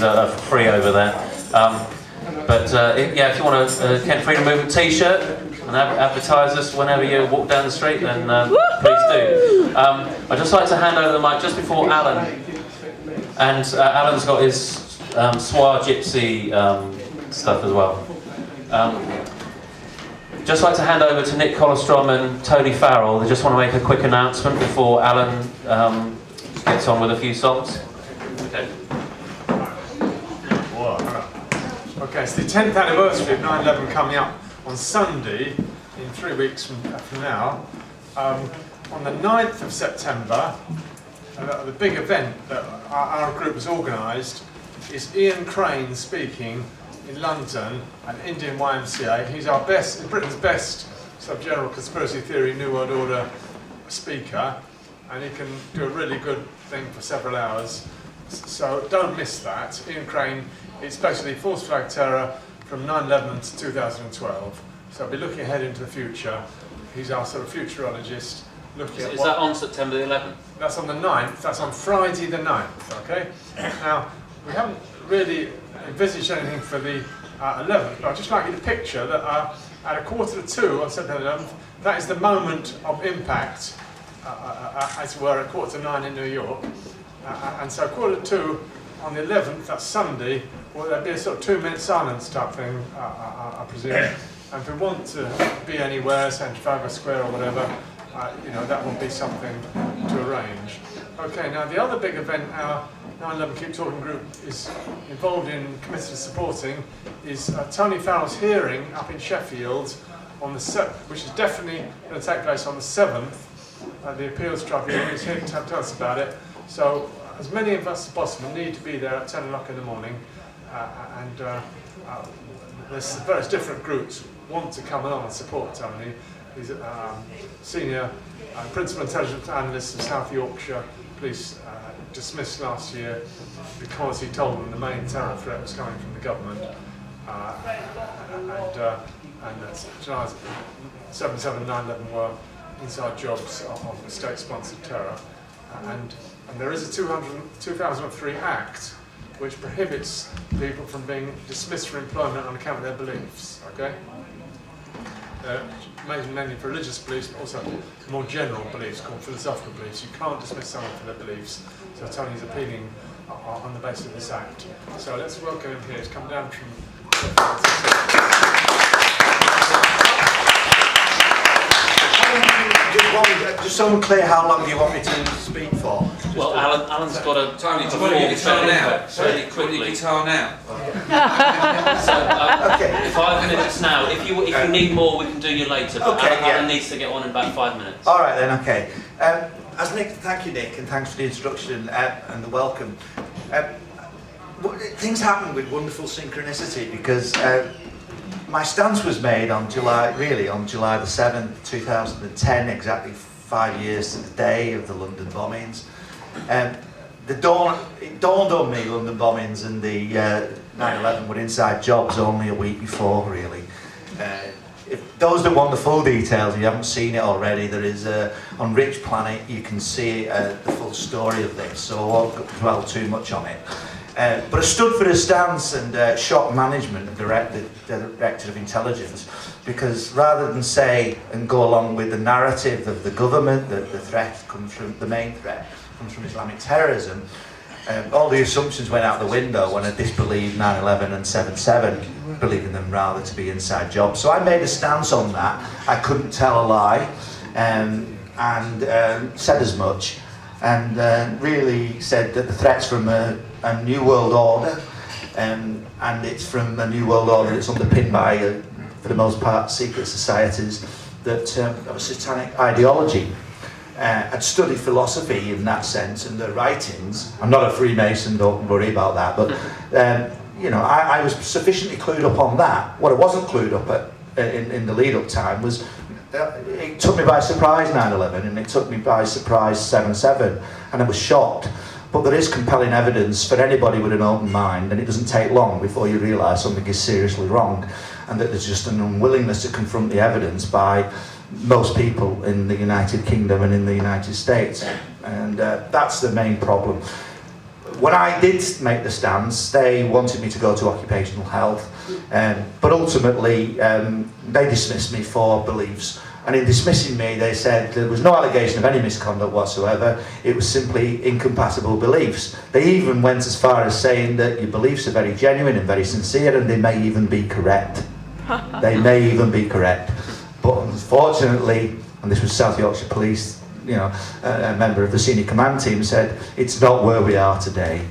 are free over there. If you want a Kent Freedom Movement T-shirt and advertise us whenever you walk down the street, then please do. I'd just like to hand over the mic just before Alan, and Alan's got his Swar Gypsy stuff as well. Just like to hand over to Nick Colostrom and Tony Farrell. They just want to make a quick announcement before Alan gets on with a few songs. Okay. Okay, it's the 10th anniversary of 9/11 coming up on Sunday, in 3 weeks from now. On the 9th of September, the big event that our group has organised is Ian Crane speaking in London at Indian YMCA. He's Britain's best sort of general conspiracy theory, New World Order speaker, and he can do a really good thing for several hours. So don't miss that. Ian Crane, it's basically false flag terror from 9/11 to 2012. So I'll be looking ahead into the future. He's our sort of futurologist. Is that on September the 11th? That's on the 9th. That's on Friday the 9th, okay? Now, we haven't really envisaged anything for the 11th, but I'd just like you to picture that at 1:45 on September 11th, that is the moment of impact, as it were, at 8:45 in New York. And so 1:45 on the 11th, that's Sunday, well, there'll be a sort of 2-minute silence type thing, I presume. And if we want to be anywhere, say in Trafalgar Square or whatever, that will be something to arrange. Okay, now the other big event our 9/11 Keep Talking group is involved in, committed to supporting, is Tony Farrell's hearing up in Sheffield on the which is definitely going to take place on the 7th. The Appeals Tribunal is here to tell us about it. So as many of us as possible need to be there at 10 o'clock in the morning, there's various different groups want to come along and support Tony. He's a senior principal intelligence analyst in South Yorkshire Police, dismissed last year because he told them the main terror threat was coming from the government, and that's July 7/7, 9/11 were inside jobs of state-sponsored terror, and there is a 2003 Act which prohibits people from being dismissed from employment on account of their beliefs. Okay, mainly for religious beliefs, but also more general beliefs called philosophical beliefs. You can't dismiss someone for their beliefs. So Tony's appealing on the basis of this Act. So let's welcome him here. He's come down from Just so I'm clear, how long do you want me to speak for? Well, Alan's got a... Tony, do you want your guitar now? Very quickly. Put your guitar now. So, Okay. 5 minutes now. If you need more, we can do you later. But Okay, Alan needs to get on in about 5 minutes. All right then. Okay. Thank you, Nick, and thanks for the introduction and the welcome. Things happen with wonderful synchronicity because my stance was made on July the 7th, 2010, exactly 5 years to the day of the London bombings. It dawned on me, London bombings and the 9/11 were inside jobs only a week before, really. If those that want the full details, if you haven't seen it already, there is on Rich Planet, you can see the full story of this, so I won't dwell too much on it. But I stood for a stance and shock management, the Director of Intelligence, because rather than say and go along with the narrative of the government that the main threat comes from Islamic terrorism, all the assumptions went out the window when I disbelieved 9/11 and 7/7, believing them rather to be inside jobs. So I made a stance on that. I couldn't tell a lie, and said as much, and really said that the threat's from a new world order, and it's from a new world order that's underpinned by, for the most part, secret societies that have a satanic ideology. I'd studied philosophy in that sense and the writings. I'm not a Freemason, don't worry about that, but I was sufficiently clued up on that. What I wasn't clued up in the lead-up time was it took me by surprise 9/11 and it took me by surprise 7/7, and I was shocked. But there is compelling evidence for anybody with an open mind, and it doesn't take long before you realise something is seriously wrong, and that there's just an unwillingness to confront the evidence by most people in the United Kingdom and in the United States, and that's the main problem. when I did make the stance, they wanted me to go to occupational health, but ultimately they dismissed me for beliefs. And in dismissing me, they said there was no allegation of any misconduct whatsoever. It was simply incompatible beliefs. They even went as far as saying that your beliefs are very genuine and very sincere, and they may even be correct. They may even be correct. But unfortunately, and this was South Yorkshire Police, you know, a member of the senior command team said, it's not where we are today.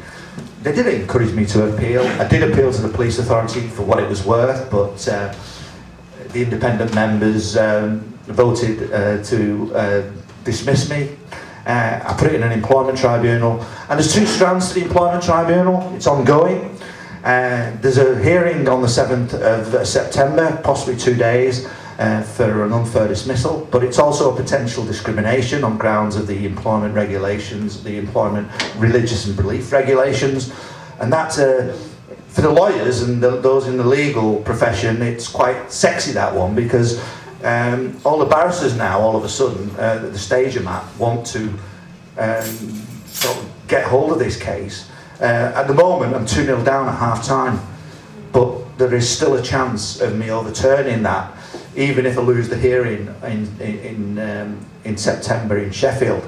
They did encourage me to appeal. I did appeal to the police authority for what it was worth, but the independent members voted to dismiss me. I put it in an employment tribunal, and there's 2 strands to the employment tribunal. It's ongoing. There's a hearing on the 7th of September, possibly 2 days, for an unfair dismissal, but it's also a potential discrimination on grounds of the employment regulations, the employment religious and belief regulations, and that's for the lawyers and those in the legal profession, it's quite sexy, that one, because all the barristers now, all of a sudden, the stage I'm at, want to sort of get hold of this case. At the moment, I'm 2-0 down at half-time, but there is still a chance of me overturning that, even if I lose the hearing in September in Sheffield.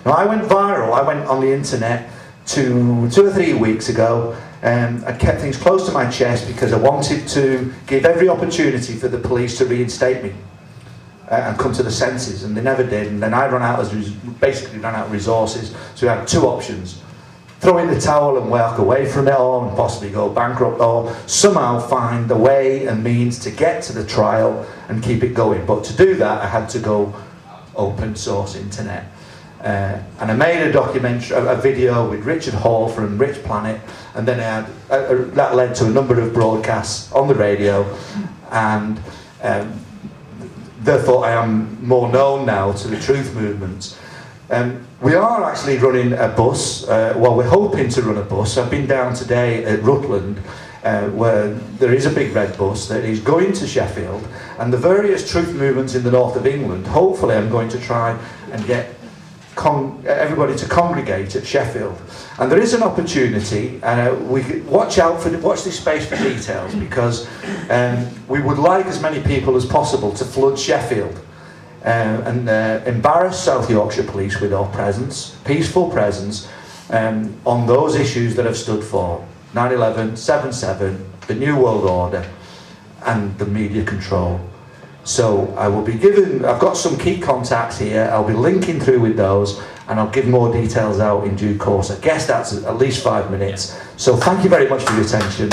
Now, I went viral. I went on the internet 2 or 3 weeks ago. I kept things close to my chest because I wanted to give every opportunity for the police to reinstate me and come to the senses, and they never did. And then I basically ran out of resources, so we had 2 options: throw in the towel and walk away from it all and possibly go bankrupt, or somehow find a way and means to get to the trial and keep it going. But to do that, I had to go open source internet. And I made a video with Richard Hall from Rich Planet, and then that led to a number of broadcasts on the radio, and therefore I am more known now to the truth movement. We are actually running a bus, we're hoping to run a bus. I've been down today at Rutland, where there is a big red bus that is going to Sheffield, and the various truth movements in the north of England. Hopefully I'm going to try and get everybody to congregate at Sheffield, and there is an opportunity. We watch this space for details, because we would like as many people as possible to flood Sheffield and embarrass South Yorkshire Police with our presence, peaceful presence, on those issues that have stood for 9/11, 7/7, the New World Order, and the media control. So I will be I've got some key contacts here, I'll be linking through with those, and I'll give more details out in due course. I guess that's at least 5 minutes. So thank you very much for your attention.